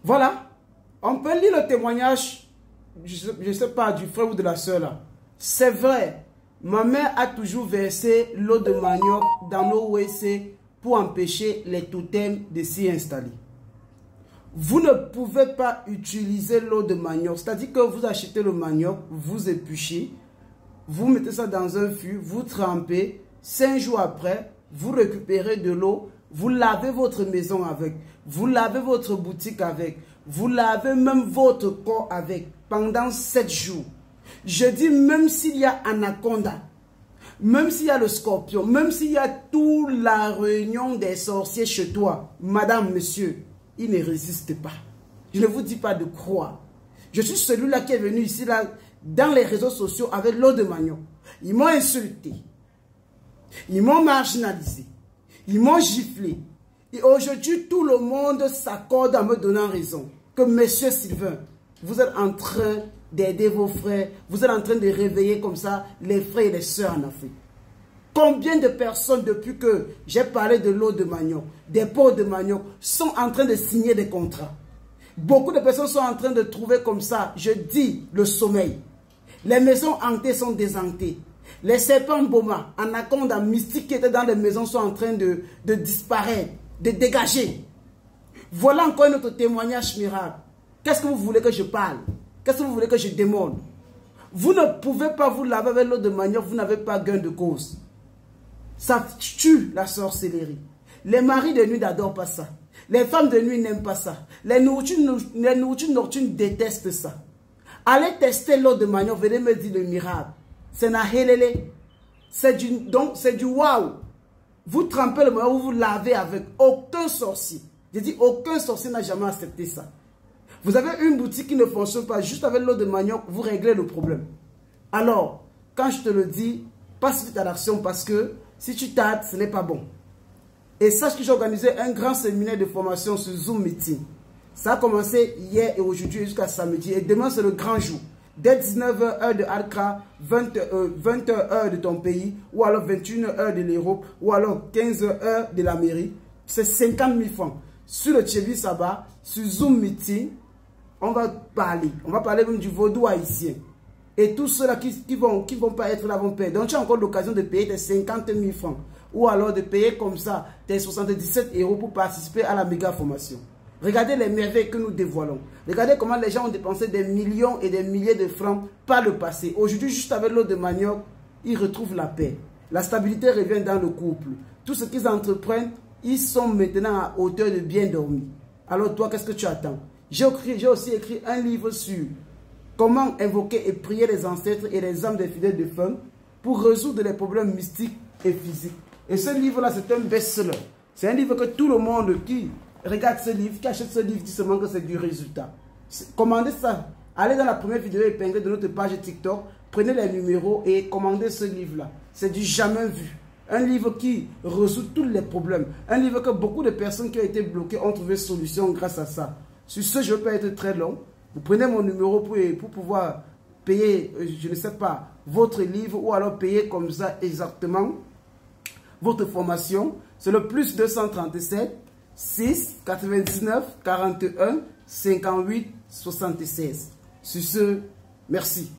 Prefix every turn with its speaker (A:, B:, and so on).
A: Voilà. On peut lire le témoignage, je ne sais pas, du frère ou de la soeur là. C'est vrai. Ma mère a toujours versé l'eau de manioc dans nos WC pour empêcher les totems de s'y installer. Vous ne pouvez pas utiliser l'eau de manioc. C'est-à-dire que vous achetez le manioc, vous épluchez, vous mettez ça dans un fût, vous trempez. 5 jours après, vous récupérez de l'eau, vous lavez votre maison avec, vous lavez votre boutique avec, vous lavez même votre corps avec pendant 7 jours. Je dis même s'il y a anaconda, même s'il y a le scorpion, même s'il y a toute la réunion des sorciers chez toi, madame, monsieur, il ne résiste pas. Je ne vous dis pas de croire. Je suis celui-là qui est venu ici là, dans les réseaux sociaux avec l'eau de manioc. Ils m'ont insulté. Ils m'ont marginalisé. Ils m'ont giflé. Et aujourd'hui, tout le monde s'accorde en me donnant raison. Que monsieur Sylvain, vous êtes en train d'aider vos frères. Vous êtes en train de réveiller comme ça les frères et les sœurs en Afrique. Combien de personnes, depuis que j'ai parlé de l'eau de manioc, des pots de manioc, sont en train de signer des contrats? Beaucoup de personnes sont en train de trouver comme ça, je dis, le sommeil. Les maisons hantées sont déshantées. Les serpents boma, anacondas, mystiques qui étaient dans les maisons sont en train de disparaître, de dégager. Voilà encore notre témoignage miracle. Qu'est-ce que vous voulez que je parle? Qu'est-ce que vous voulez que je demande? Vous ne pouvez pas vous laver avec l'eau de manioc, vous n'avez pas gain de cause. Ça tue la sorcellerie. Les maris de nuit n'adorent pas ça. Les femmes de nuit n'aiment pas ça. Les nourritures nocturnes détestent ça. Allez tester l'eau de manioc, venez me dire le miracle. C'est na helele. C'est du waouh. Vous trempez le manioc, vous vous lavez avec. Aucun sorcier. Je dis aucun sorcier n'a jamais accepté ça. Vous avez une boutique qui ne fonctionne pas, juste avec l'eau de manioc, vous réglez le problème. Alors, quand je te le dis, passe vite à l'action parce que si tu tardes, ce n'est pas bon. Et sache que j'ai organisé un grand séminaire de formation sur Zoom Meeting. Ça a commencé hier et aujourd'hui jusqu'à samedi. Et demain, c'est le grand jour. Dès 19h, heure de Accra, 20h, heure de ton pays, ou alors 21h, heure de l'Europe, ou alors 15h, heure de l'Amérique. C'est 50 000 francs. Sur le Tchévi Saba, sur Zoom Meeting, on va parler. On va parler même du vaudou haïtien. Et tous ceux-là qui vont pas être là vont payer. Donc tu as encore l'occasion de payer tes 50 000 francs. Ou alors de payer comme ça tes 77 € pour participer à la méga formation. Regardez les merveilles que nous dévoilons. Regardez comment les gens ont dépensé des millions et des milliers de francs par le passé. Aujourd'hui, juste avec l'eau de manioc, ils retrouvent la paix. La stabilité revient dans le couple. Tout ce qu'ils entreprennent, ils sont maintenant à hauteur de bien dormir. Alors toi, qu'est-ce que tu attends? J'ai aussi écrit un livre sur comment invoquer et prier les ancêtres et les âmes des fidèles de feu pour résoudre les problèmes mystiques et physiques. Et ce livre-là, c'est un best-seller. C'est un livre que tout le monde qui regarde ce livre, qui achète ce livre, dit seulement que c'est du résultat. Commandez ça. Allez dans la première vidéo épinglée de notre page TikTok, prenez les numéros et commandez ce livre-là. C'est du jamais vu. Un livre qui résout tous les problèmes. Un livre que beaucoup de personnes qui ont été bloquées ont trouvé solution grâce à ça. Sur ce, je ne vais pas être très long. Vous prenez mon numéro pour pouvoir payer, je ne sais pas, votre livre ou alors payer comme ça exactement votre formation. C'est le plus 237 6 99 41 58 76. Sur ce, merci.